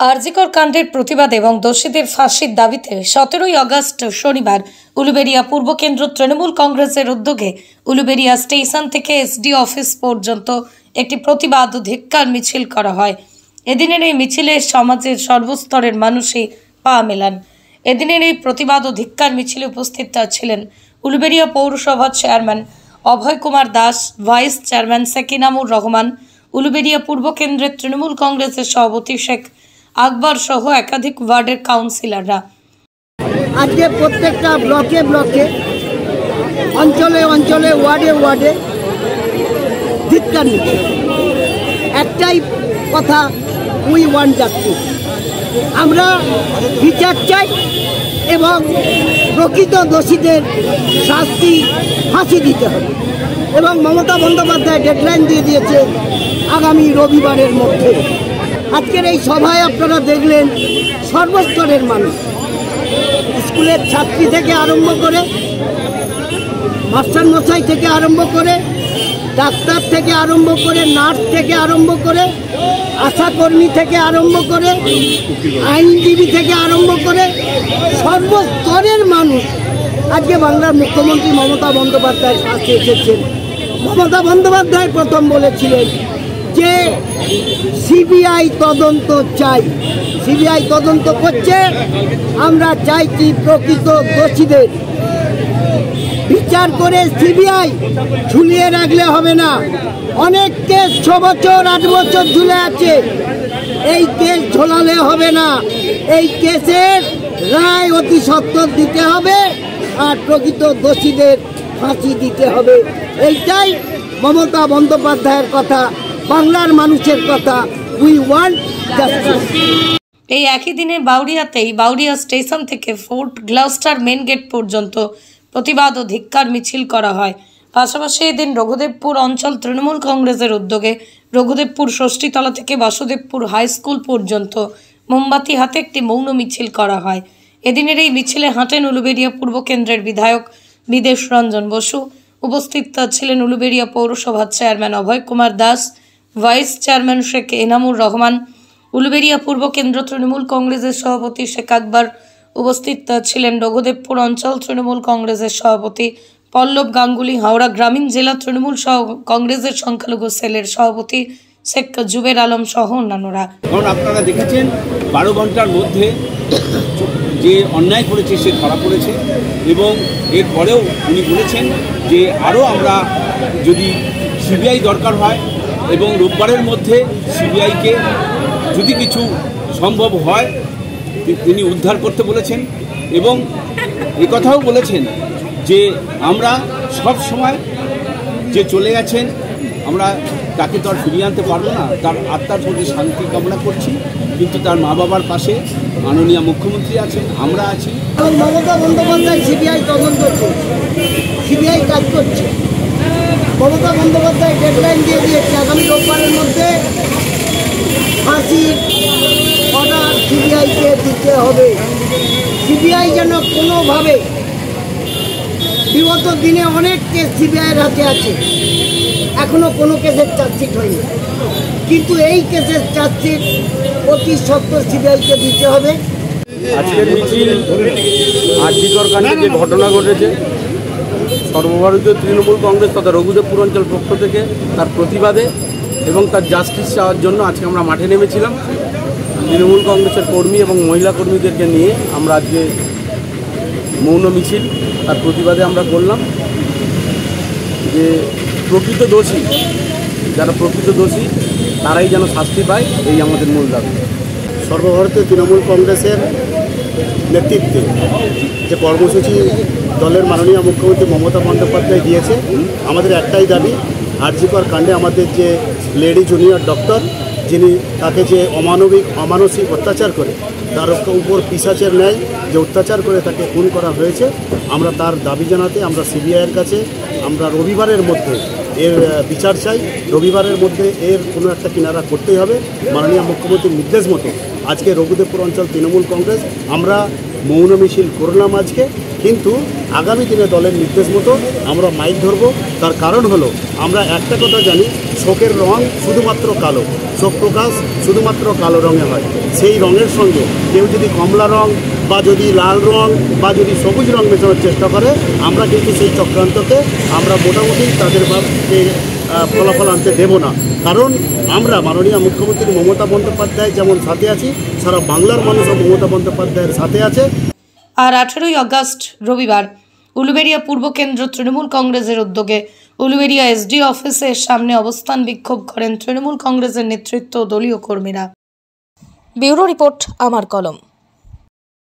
আরজিকর কাণ্ডের প্রতিবাদ এবং দোষীদের ফাঁসির দাবিতে 17ই আগস্ট শনিবার উলুবেড়িয়া পূর্ব কেন্দ্র তৃণমূল কংগ্রেসের উদ্যোগে উলুবেড়িয়া স্টেশন থেকে এসডি অফিস পর্যন্ত একটি প্রতিবাদ ও ধিক্কার মিছিল করা হয়। এদিনের এই মিছিলে সমাজের সর্বস্তরের মানুষই পা মেলান। এদিনের এই প্রতিবাদ ও ধিক্কার মিছিলে উপস্থিত ছিলেন উলুবেড়িয়া পৌরসভার চেয়ারম্যান অভয় কুমার দাস, ভাইস চেয়ারম্যান সেকিনামুর রহমান, উলুবেড়িয়া পূর্ব কেন্দ্রের তৃণমূল কংগ্রেসের সভাপতি শেখ আকবর সহ একাধিক ওয়ার্ডের কাউন্সিলররা। আজকে প্রত্যেকটা ব্লকে ব্লকে, অঞ্চলে অঞ্চলে, ওয়ার্ডে ওয়ার্ডে ধিক্কার নিচ্ছে। একটাই কথা, উই ওয়ান্ট জাস্টিস। আমরা বিচার চাই এবং প্রকৃত দোষীদের শাস্তি, ফাঁসি দিতে হবে। এবং মমতা বন্দ্যোপাধ্যায় ডেডলাইন দিয়ে দিয়েছে আগামী রবিবারের মধ্যে। আজকের এই সভায় আপনারা দেখলেন সর্বস্তরের মানুষ, স্কুলের ছাত্রী থেকে আরম্ভ করে, মাস্টারমশাই থেকে আরম্ভ করে, ডাক্তার থেকে আরম্ভ করে, নার্স থেকে আরম্ভ করে, আশাকর্মী থেকে আরম্ভ করে, আইনজীবী থেকে আরম্ভ করে সর্বস্তরের মানুষ আজকে বাংলার মুখ্যমন্ত্রী মমতা বন্দ্যোপাধ্যায়ের কাছে এসেছেন। মমতা বন্দ্যোপাধ্যায় প্রথম বলেছিলেন যে সিবিআই তদন্ত চাই। সিবিআই তদন্ত করছে, আমরা চাইছি প্রকৃত দোষীদের বিচার করে সিবিআই ঝুলিয়ে রাখলে হবে না। অনেক কেস 6 বছর 8 বছর ঝুলে আছে, এই কেস ঝোলালে হবে না। এই কেসের রায় অতি সত্বর দিতে হবে আর প্রকৃত দোষীদের ফাঁসি দিতে হবে। এইটাই মমতা বন্দ্যোপাধ্যায়ের কথা, বাংলার মানুষের কথা। We want justice. এই একই দিনে বাউরিয়া স্টেশন থেকে ফোর্ট গ্লাউস্টার মেন গেট পর্যন্ত প্রতিবাদ ও ধিক্কার মিছিল করা হয়। পাশাপাশি এদিন রঘুদেবপুর অঞ্চল তৃণমূল কংগ্রেসের উদ্যোগে রঘুদেবপুর ষষ্ঠীতলা থেকে বাসুদেবপুর হাই স্কুল পর্যন্ত মোমবাতি হাতে একটি মৌন মিছিল করা হয়। এদিনের এই মিছিলে হাঁটেন উলুবেড়িয়া পূর্ব কেন্দ্রের বিধায়ক বিদেশ রঞ্জন বসু। উপস্থিত ছিলেন উলুবেড়িয়া পৌরসভার চেয়ারম্যান অভয় কুমার দাস, ভাইস চেয়ারম্যান শেখ এনামুর রহমান, উলুবেড়িয়া পূর্ব কেন্দ্র তৃণমূল কংগ্রেসের সভাপতি শেখ আকবর। উপস্থিত ছিলেন রঘুদেবপুর অঞ্চল তৃণমূল কংগ্রেসের সভাপতি পল্লব গাঙ্গুলি, হাওড়া গ্রামীণ জেলা তৃণমূল কংগ্রেসের সংখ্যালঘু সেলের সভাপতি শেখ জুবের আলম সহ অন্যান্যরা। কারণ আপনারা দেখেছেন 12 ঘন্টার মধ্যে যে অন্যায় করেছে সে ধরা পড়েছে এবং এরপরেও উনি বলেছেন যে আরও আমরা যদি সিবিআই দরকার হয় এবং রোববারের মধ্যে সিবিআইকে যদি কিছু সম্ভব হয় তিনি উদ্ধার করতে বলেছেন এবং কথাও বলেছেন যে আমরা সব সময় যে চলে গেছেন আমরা তাকে তো আর ফিরিয়ে আনতে পারবো না, তার আত্মার প্রতি শান্তি কামনা করছি, কিন্তু তার মা বাবার পাশে মাননীয় মুখ্যমন্ত্রী আছেন, আমরা আছি। মমতা বন্দ্যোপাধ্যায় সিবিআই তদন্ত করছে, সিবিআই কাজ করছে। মমতা বন্দ্যোপাধ্যায় ডেডলাইন দিয়ে দিয়েছে আগামী রোববারের মধ্যে ফাঁসির অর্ডার সিবিআইকে দিতে হবে। সিবিআই যেন কোনোভাবে, বিগত দিনে অনেক কেস সিবিআইয়ের হাতে আছে, এখনো কোনো কেসের চার্জশিট হয়নি, কিন্তু এই কেসের চার্জশিট অতি সত্বর সিবিআইকে দিতে হবে। আজকের মিছিল আরজিকর কাণ্ডে যে ঘটনা ঘটেছে, সর্বভারতীয় তৃণমূল কংগ্রেস তথা রঘুদেবপুর অঞ্চল পক্ষ থেকে তার প্রতিবাদে এবং তার জাস্টিস চাওয়ার জন্য আজকে আমরা মাঠে নেমেছিলাম। তৃণমূল কংগ্রেসের কর্মী এবং মহিলা কর্মীদেরকে নিয়ে আমরা আজকে মৌন মিছিল তার প্রতিবাদে আমরা করলাম যে প্রকৃত দোষী, যারা প্রকৃত দোষী তারাই যেন শাস্তি পায়, এই আমাদের মূল দাবি। সর্বভারতীয় তৃণমূল কংগ্রেসের নেতৃত্বে যে কর্মসূচি দলের মাননীয় মুখ্যমন্ত্রী মমতা বন্দ্যোপাধ্যায় দিয়েছে, আমাদের একটাই দাবি, আরজিকর কাণ্ডে আমাদের যে লেডি জুনিয়র ডক্টর, যিনি তাকে যে অমানসিক অত্যাচার করে, তার উপর পিশাচের ন্যায় যে অত্যাচার করে তাকে খুন করা হয়েছে, আমরা তার দাবি জানাতে আমরা সিবিআইয়ের কাছে আমরা রবিবারের মধ্যে এর বিচার চাই। রবিবারের মধ্যে এর কোনো একটা কিনারা করতেই হবে। মাননীয় মুখ্যমন্ত্রীর নির্দেশ মতো আজকে রঘুদেবপুর অঞ্চল তৃণমূল কংগ্রেস আমরা মৌন মিছিল করলাম আজকে, কিন্তু আগামী দিনে দলের নির্দেশ মতো আমরা মাইক ধরবো। তার কারণ হলো আমরা একটা কথা জানি, শোকের রং শুধুমাত্র কালো, শোক প্রকাশ শুধুমাত্র কালো রঙে হয়। সেই রঙের সঙ্গে কেউ যদি কমলা রং বা যদি লাল রং বা যদি সবুজ রং মেশানোর চেষ্টা করে, আমরা কিন্তু সেই চক্রান্তকে আমরা মোটামুটি তাদের ফলাফল আনতে দেব না। কারণ আমরা মাননীয় মুখ্যমন্ত্রী মমতা বন্দ্যোপাধ্যায় যেমন সাথে আছি, সারা বাংলার মানুষও মমতা বন্দ্যোপাধ্যায়ের সাথে আছে। আর 18ই আগস্ট রবিবার উলুবেড়িয়া পূর্ব কেন্দ্র তৃণমূল কংগ্রেসের উদ্যোগে উলুবেড়িয়া এসডি অফিসের সামনে অবস্থান বিক্ষোভ করেন তৃণমূল কংগ্রেসের নেতৃত্ব ও দলীয় কর্মীরা। ব্যুরো রিপোর্ট, আমার কলম।